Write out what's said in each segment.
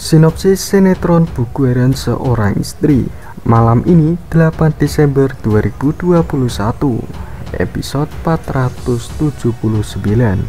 Sinopsis sinetron Buku Harian Seorang Istri malam ini 8 Desember 2021 episode 479.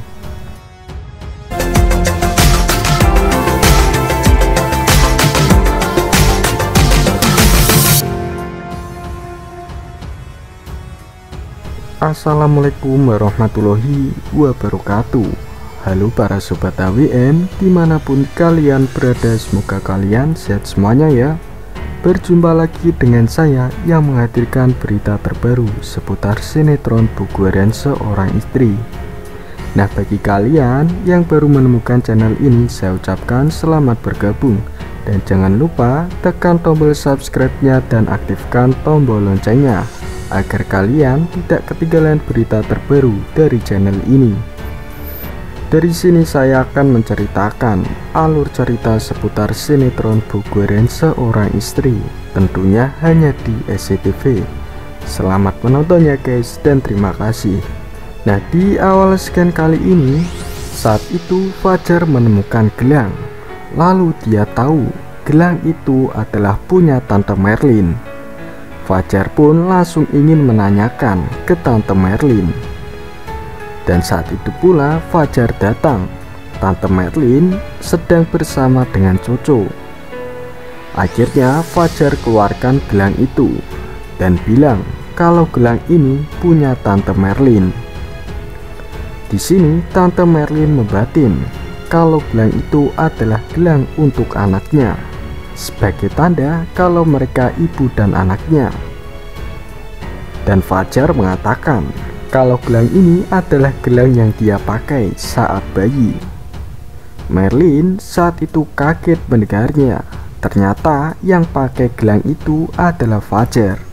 Assalamualaikum warahmatullahi wabarakatuh. Halo para sobat AWN, dimanapun kalian berada, semoga kalian sehat semuanya ya. Berjumpa lagi dengan saya yang menghadirkan berita terbaru seputar sinetron Buku Harian Seorang Istri. Nah, bagi kalian yang baru menemukan channel ini, saya ucapkan selamat bergabung. Dan jangan lupa tekan tombol subscribe-nya dan aktifkan tombol loncengnya agar kalian tidak ketinggalan berita terbaru dari channel ini. Dari sini saya akan menceritakan alur cerita seputar sinetron Buku Harian Seorang Istri, tentunya hanya di SCTV. Selamat menontonnya guys, dan terima kasih. Nah, di awal sekian kali ini, saat itu Fajar menemukan gelang. Lalu dia tahu gelang itu adalah punya Tante Merlin. Fajar pun langsung ingin menanyakan ke Tante Merlin. Dan saat itu pula Fajar datang. Tante Merlin sedang bersama dengan Coco. Akhirnya Fajar keluarkan gelang itu dan bilang kalau gelang ini punya Tante Merlin. Di sini Tante Merlin membatin kalau gelang itu adalah gelang untuk anaknya, sebagai tanda kalau mereka ibu dan anaknya. Dan Fajar mengatakan kalau gelang ini adalah gelang yang dia pakai saat bayi. Merlin saat itu kaget mendengarnya. Ternyata yang pakai gelang itu adalah Fajar.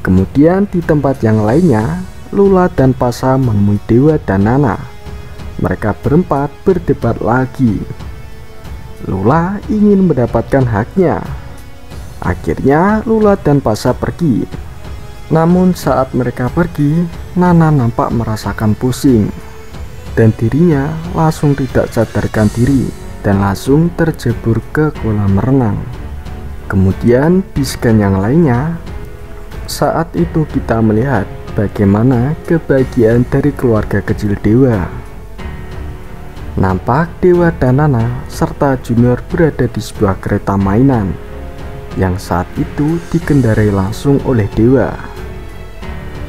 Kemudian di tempat yang lainnya, Lula dan Pasha menemui Dewa dan Nana. Mereka berempat berdebat lagi. Lula ingin mendapatkan haknya. Akhirnya Lula dan Pasha pergi. Namun saat mereka pergi, Nana nampak merasakan pusing dan dirinya langsung tidak sadarkan diri dan langsung terjebur ke kolam renang. Kemudian di scan yang lainnya, saat itu kita melihat bagaimana kebahagiaan dari keluarga kecil Dewa. Nampak Dewa dan Nana serta Junior berada di sebuah kereta mainan yang saat itu dikendarai langsung oleh Dewa.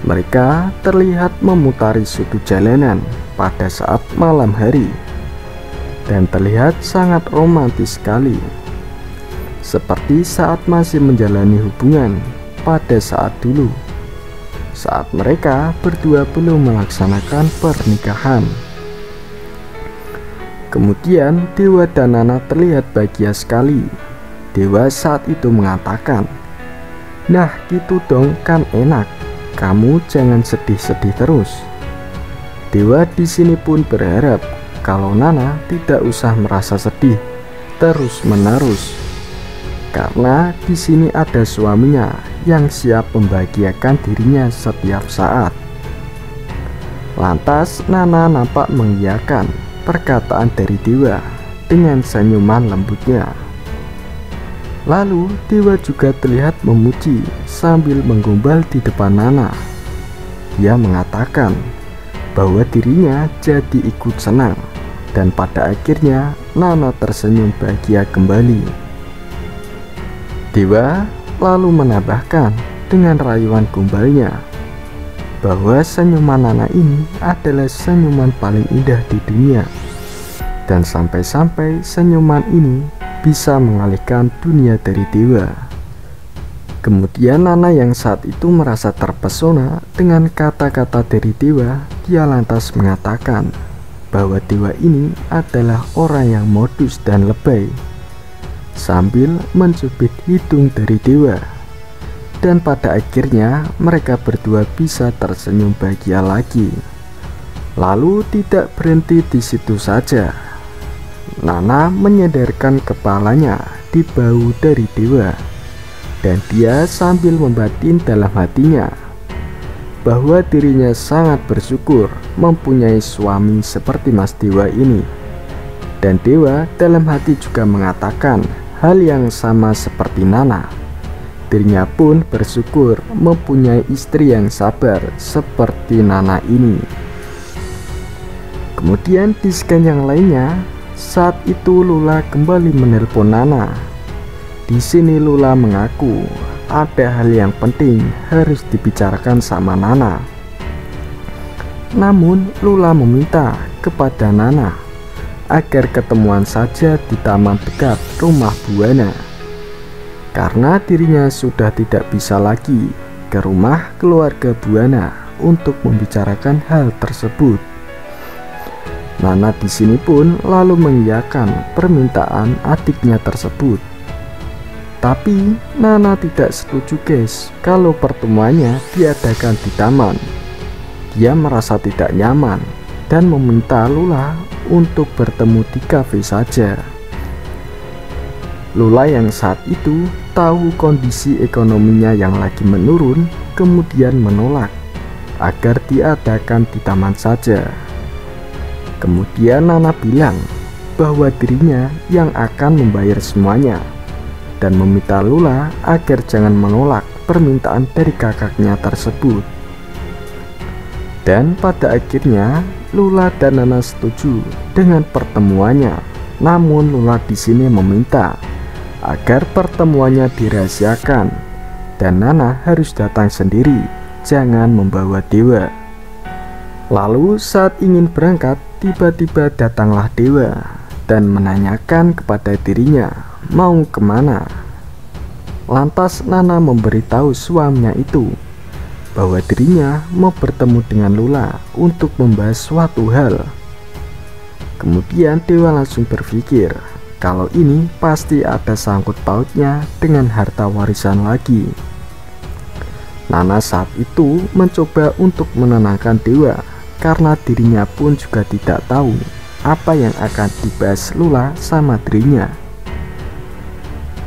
Mereka terlihat memutari suatu jalanan pada saat malam hari dan terlihat sangat romantis sekali, seperti saat masih menjalani hubungan pada saat dulu, saat mereka berdua belum melaksanakan pernikahan. Kemudian Dewa dan Nana terlihat bahagia sekali. Dewa saat itu mengatakan, "Nah gitu dong, kan enak. Kamu jangan sedih-sedih terus." Dewa di sini pun berharap kalau Nana tidak usah merasa sedih terus-menerus, karena di sini ada suaminya yang siap membahagiakan dirinya setiap saat. Lantas Nana nampak mengiyakan perkataan dari Dewa dengan senyuman lembutnya. Lalu Dewa juga terlihat memuji sambil menggombal di depan Nana. Dia mengatakan bahwa dirinya jadi ikut senang, dan pada akhirnya Nana tersenyum bahagia kembali. Dewa lalu menambahkan dengan rayuan gombalnya bahwa senyuman Nana ini adalah senyuman paling indah di dunia, dan sampai-sampai senyuman ini bisa mengalihkan dunia dari Dewa. Kemudian Nana yang saat itu merasa terpesona dengan kata-kata dari Dewa, dia lantas mengatakan bahwa Dewa ini adalah orang yang modus dan lebay, sambil mencubit hidung dari Dewa. Dan pada akhirnya mereka berdua bisa tersenyum bahagia lagi. Lalu tidak berhenti di situ saja. Nana menyandarkan kepalanya di bahu dari Dewa, dan dia sambil membatin dalam hatinya bahwa dirinya sangat bersyukur mempunyai suami seperti Mas Dewa ini. Dan Dewa dalam hati juga mengatakan hal yang sama seperti Nana. Dirinya pun bersyukur mempunyai istri yang sabar seperti Nana ini. Kemudian di scan yang lainnya, saat itu Lula kembali menelpon Nana. Di sini Lula mengaku ada hal yang penting harus dibicarakan sama Nana. Namun Lula meminta kepada Nana agar ketemuan saja di taman dekat rumah Buana, karena dirinya sudah tidak bisa lagi ke rumah keluarga Buana untuk membicarakan hal tersebut. Nana di sini pun lalu mengiyakan permintaan adiknya tersebut. Tapi Nana tidak setuju guys kalau pertemuannya diadakan di taman. Dia merasa tidak nyaman dan meminta Lula untuk bertemu di kafe saja. Lula yang saat itu tahu kondisi ekonominya yang lagi menurun, kemudian menolak agar diadakan di taman saja. Kemudian Nana bilang bahwa dirinya yang akan membayar semuanya dan meminta Lula agar jangan menolak permintaan dari kakaknya tersebut. Dan pada akhirnya Lula dan Nana setuju dengan pertemuannya. Namun Lula di sini meminta agar pertemuannya dirahasiakan dan Nana harus datang sendiri, jangan membawa Dewa. Lalu saat ingin berangkat, tiba-tiba datanglah Dewa dan menanyakan kepada dirinya mau kemana. Lantas Nana memberitahu suaminya itu bahwa dirinya mau bertemu dengan Lula untuk membahas suatu hal. Kemudian Dewa langsung berpikir kalau ini pasti ada sangkut pautnya dengan harta warisan lagi. Nana saat itu mencoba untuk menenangkan Dewa karena dirinya pun juga tidak tahu apa yang akan dibahas Lula sama dirinya.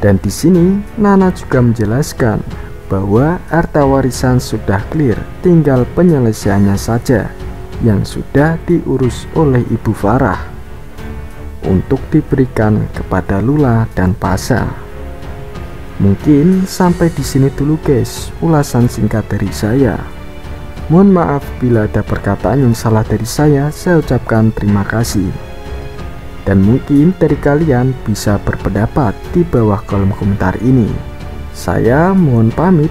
Dan di sini Nana juga menjelaskan bahwa harta warisan sudah clear, tinggal penyelesaiannya saja yang sudah diurus oleh Ibu Farah untuk diberikan kepada Lula dan Pasha. Mungkin sampai di sini dulu guys ulasan singkat dari saya. Mohon maaf bila ada perkataan yang salah dari saya ucapkan terima kasih. Dan mungkin dari kalian bisa berpendapat di bawah kolom komentar ini. Saya mohon pamit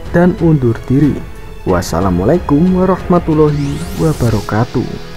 dan undur diri. Wassalamualaikum warahmatullahi wabarakatuh.